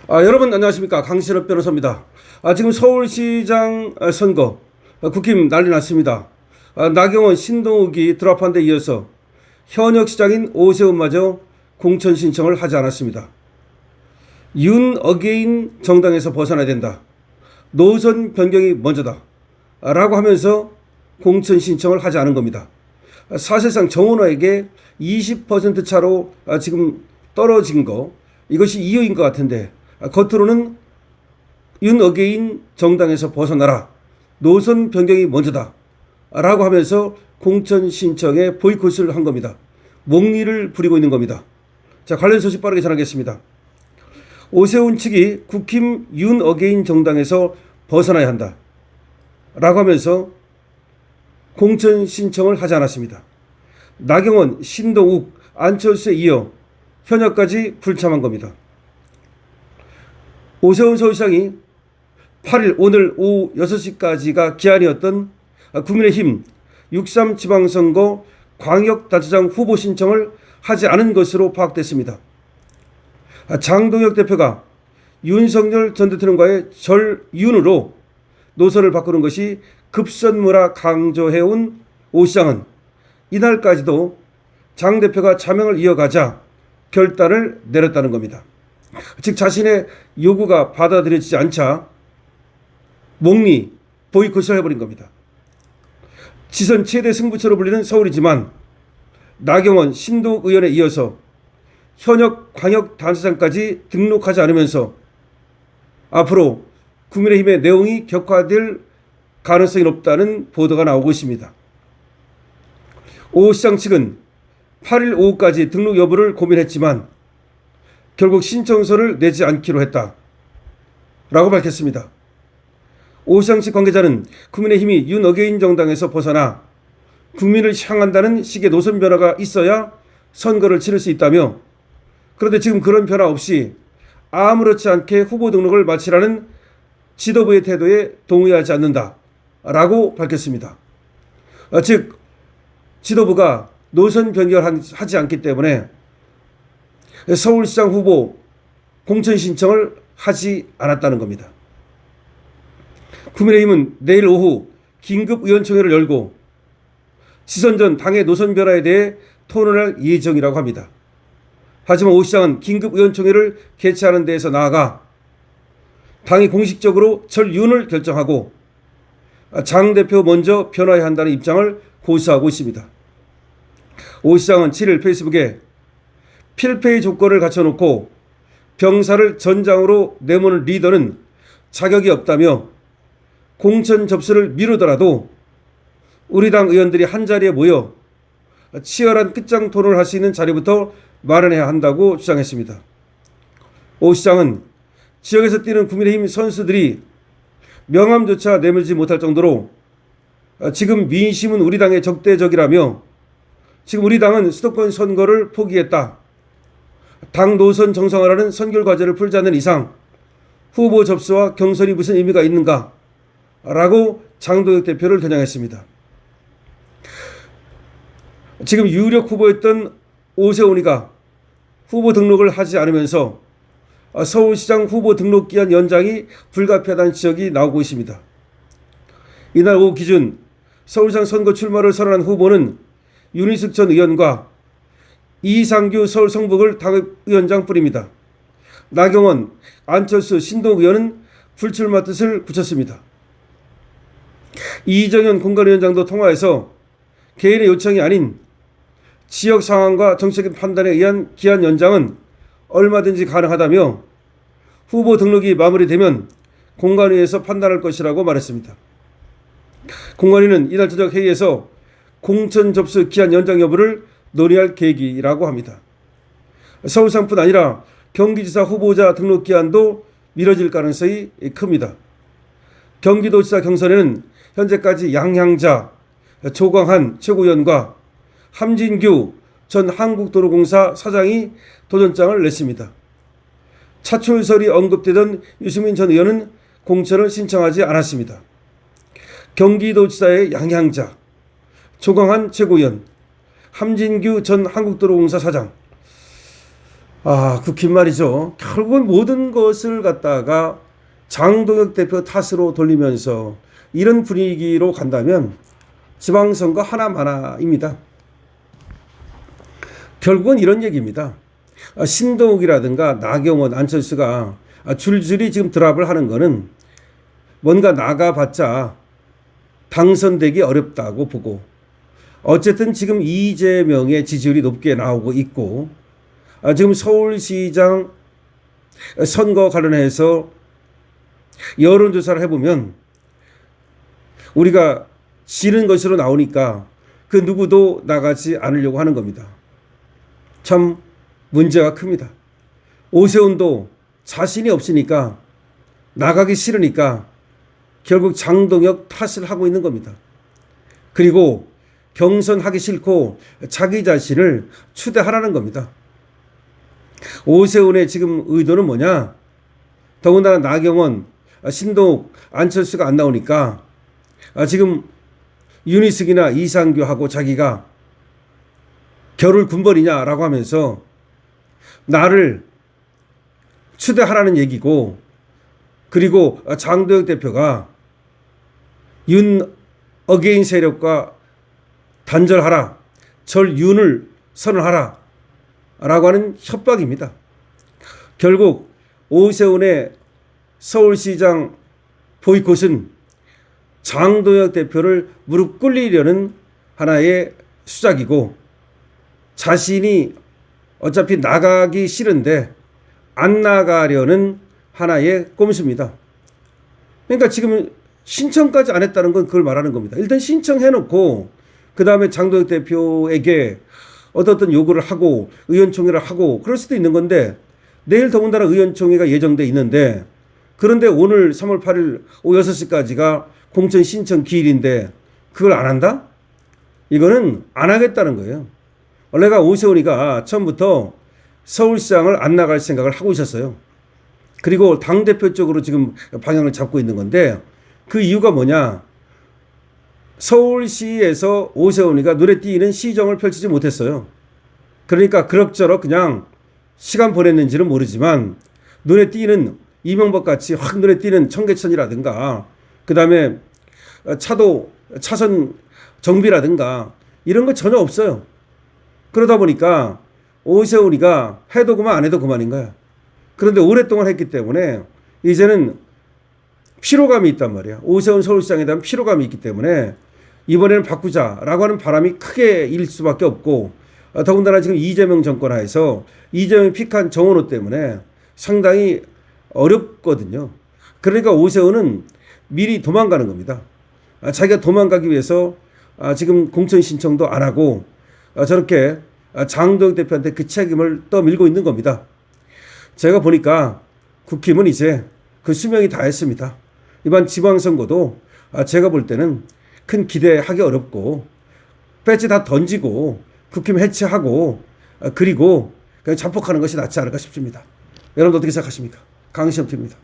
여러분 안녕하십니까, 강신업 변호사입니다. 지금 서울시장 선거 국힘 난리 났습니다. 나경원, 신동욱이 드랍한 데 이어서 현역 시장인 오세훈마저 공천 신청을 하지 않았습니다. 윤 어게인 정당에서 벗어나야 된다, 노선 변경이 먼저다 라고 하면서 공천 신청을 하지 않은 겁니다. 사실상 정원호에게 20% 차로 지금 떨어진 거, 이것이 이유인 것 같은데, 겉으로는 윤 어게인 정당에서 벗어나라, 노선 변경이 먼저다 라고 하면서 공천 신청에 보이콧을 한 겁니다. 목리를 부리고 있는 겁니다. 자, 관련 소식 빠르게 전하겠습니다. 오세훈 측이 국힘 윤 어게인 정당에서 벗어나야 한다 라고 하면서 공천 신청을 하지 않았습니다. 나경원, 신동욱, 안철수에 이어 현역까지 불참한 겁니다. 오세훈 서울시장이 8일 오늘 오후 6시까지가 기한이었던 국민의힘 6.3 지방선거 광역단체장 후보 신청을 하지 않은 것으로 파악됐습니다. 장동혁 대표가 윤석열 전 대통령과의 절윤으로 노선을 바꾸는 것이 급선무라 강조해온 오 시장은 이날까지도 장 대표가 자명을 이어가자 결단을 내렸다는 겁니다. 즉, 자신의 요구가 받아들여지지 않자 목리 보이콧을 해버린 겁니다. 지선 최대 승부처로 불리는 서울이지만 나경원, 신동욱 의원에 이어서 현역 광역단체장까지 등록하지 않으면서 앞으로 국민의힘의 내용이 격화될 가능성이 높다는 보도가 나오고 있습니다. 오 시장 측은 8일 오후까지 등록 여부를 고민했지만 결국 신청서를 내지 않기로 했다 라고 밝혔습니다. 오 시장 측 관계자는 국민의힘이 윤 어게인 정당에서 벗어나 국민을 향한다는 식의 노선 변화가 있어야 선거를 치를 수 있다며, 그런데 지금 그런 변화 없이 아무렇지 않게 후보 등록을 마치라는 지도부의 태도에 동의하지 않는다 라고 밝혔습니다. 즉, 지도부가 노선 변경하지 않기 때문에 서울시장 후보 공천 신청을 하지 않았다는 겁니다. 국민의힘은 내일 오후 긴급의원총회를 열고 지선 전 당의 노선 변화에 대해 토론할 예정이라고 합니다. 하지만 오 시장은 긴급의원총회를 개최하는 데에서 나아가 당이 공식적으로 절윤을 결정하고 장 대표 먼저 변화해야 한다는 입장을 고수하고 있습니다. 오 시장은 7일 페이스북에 필패의 조건을 갖춰놓고 병사를 전장으로 내모는 리더는 자격이 없다며 공천 접수를 미루더라도 우리 당 의원들이 한자리에 모여 치열한 끝장 토론을 할 수 있는 자리부터 마련해야 한다고 주장했습니다. 오 시장은 지역에서 뛰는 국민의힘 선수들이 명함조차 내밀지 못할 정도로 지금 민심은 우리 당의 적대적이라며, 지금 우리 당은 수도권 선거를 포기했다, 당 노선 정상화라는 선결 과제를 풀지 않는 이상 후보 접수와 경선이 무슨 의미가 있는가 라고 장동혁 대표를 겨냥했습니다. 지금 유력 후보였던 오세훈이가 후보 등록을 하지 않으면서 서울시장 후보 등록 기한 연장이 불가피하다는 지적이 나오고 있습니다. 이날 오후 기준 서울시장 선거 출마를 선언한 후보는 윤희숙 전 의원과 이상규 서울 성북을 당협위원장뿐입니다. 나경원, 안철수, 신동욱 의원은 불출마 뜻을 굳혔습니다. 이정현 공관위원장도 통화해서 개인의 요청이 아닌 지역 상황과 정책적인 판단에 의한 기한 연장은 얼마든지 가능하다며 후보 등록이 마무리되면 공관위에서 판단할 것이라고 말했습니다. 공관위는 이날 저녁 회의에서 공천 접수 기한 연장 여부를 논의할 계획이라고 합니다. 서울시장뿐 아니라 경기지사 후보자 등록 기한도 미뤄질 가능성이 큽니다. 경기도지사 경선에는 현재까지 양향자, 조광한 최고위원과 함진규 전 한국도로공사 사장이 도전장을 냈습니다. 차출설이 언급되던 유승민 전 의원은 공천을 신청하지 않았습니다. 경기도지사의 양향자, 조광한 최고위원, 함진규 전 한국도로공사 사장, 국힘 말이죠. 결국은 모든 것을 갖다가 장동혁 대표 탓으로 돌리면서 이런 분위기로 간다면 지방선거 하나마나입니다. 결국은 이런 얘기입니다. 신동욱이라든가 나경원, 안철수가 줄줄이 지금 드랍을 하는 거는 뭔가 나가봤자 당선되기 어렵다고 보고, 어쨌든 지금 이재명의 지지율이 높게 나오고 있고, 지금 서울시장 선거 관련해서 여론조사를 해보면 우리가 지는 것으로 나오니까 그 누구도 나가지 않으려고 하는 겁니다. 참 문제가 큽니다. 오세훈도 자신이 없으니까, 나가기 싫으니까 결국 장동혁 탓을 하고 있는 겁니다. 그리고 경선하기 싫고 자기 자신을 추대하라는 겁니다. 오세훈의 지금 의도는 뭐냐? 더군다나 나경원, 신동욱, 안철수가 안 나오니까 지금 윤희숙이나 이상규하고 자기가 겨룰 군벌이냐라고 하면서 나를 추대하라는 얘기고, 그리고 장동혁 대표가 윤 어게인 세력과 단절하라, 절윤을 선언하라 라고 하는 협박입니다. 결국 오세훈의 서울시장 보이콧은 장동혁 대표를 무릎 꿇리려는 하나의 수작이고, 자신이 어차피 나가기 싫은데 안 나가려는 하나의 꼼수입니다. 그러니까 지금 신청까지 안 했다는 건 그걸 말하는 겁니다. 일단 신청해놓고 그 다음에 장동혁 대표에게 어떤 요구를 하고 의원총회를 하고 그럴 수도 있는 건데, 내일 더군다나 의원총회가 예정돼 있는데, 그런데 오늘 3월 8일 오후 6시까지가 공천 신청 기일인데 그걸 안 한다? 이거는 안 하겠다는 거예요. 원래가 오세훈이가 처음부터 서울시장을 안 나갈 생각을 하고 있었어요. 그리고 당대표 쪽으로 지금 방향을 잡고 있는 건데, 그 이유가 뭐냐? 서울시에서 오세훈이가 눈에 띄는 시정을 펼치지 못했어요. 그러니까 그럭저럭 그냥 시간 보냈는지는 모르지만 눈에 띄는, 이명박 같이 확 눈에 띄는 청계천이라든가 그 다음에 차선 정비라든가 이런 거 전혀 없어요. 그러다 보니까 오세훈이가 해도 그만 안 해도 그만인 거야. 그런데 오랫동안 했기 때문에 이제는 피로감이 있단 말이야. 오세훈 서울시장에 대한 피로감이 있기 때문에 이번에는 바꾸자라고 하는 바람이 크게 일 수밖에 없고, 더군다나 지금 이재명 정권 하에서 이재명이 픽한 정원호 때문에 상당히 어렵거든요. 그러니까 오세훈은 미리 도망가는 겁니다. 자기가 도망가기 위해서 지금 공천 신청도 안 하고 저렇게 장동혁 대표한테 그 책임을 떠밀고 있는 겁니다. 제가 보니까 국힘은 이제 그 수명이 다했습니다. 이번 지방선거도 제가 볼 때는 큰 기대하기 어렵고, 배지 다 던지고 국힘 해체하고 그리고 그냥 잠복하는 것이 낫지 않을까 싶습니다. 여러분 어떻게 생각하십니까? 강시험투입니다.